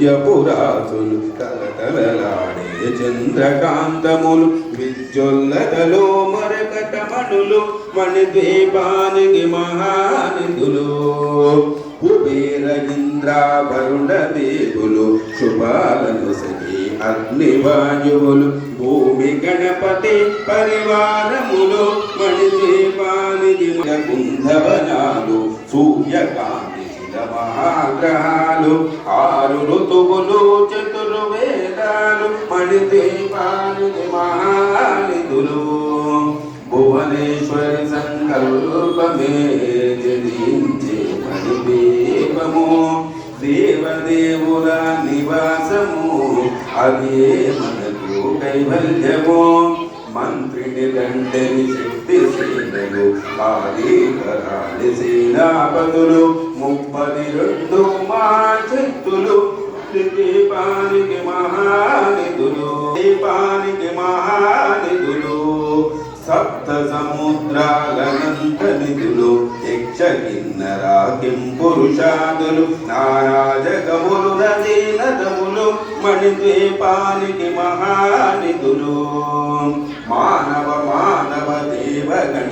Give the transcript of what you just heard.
ముత్యపురాసులు తలతలలాడే చంద్రకాంతములు విద్యుల్లతలో మరకటమణులు మణిద్వీపానికి మహానిధులు కుబేర ఇంద్రాభరుణ దేవులు శుభాలను సఖి అగ్నివాయువులు భూమి గణపతి పరివారములు మణిద్వీపానికి కుంధవనాలు సూర్యకాంతి మహాగ్రహాలు ఆరు ఋతువులు చతుర్వేదాలు మణిద్వీపానికి మహానిధులు భువనేశ్వరి సంకల్పమే జనించే మణిదీపము దేవదేవుల నివాసము అదే మనకు కైవల్యము మంత్రిని దండని శక్తి సేనలు ఆదికరాలి సేనాపతులు 32 మహాశక్తులు దీపానికి మహానిధులు దీపానికి మహానిధులు సప్త సముద్రాలనంత నిధులు యక్ష కిన్నర కిం పురుషాదులు నారాజగములు నదీ నదములు మణిద్వీపానికి మహానిధులు మానవ దేవగణ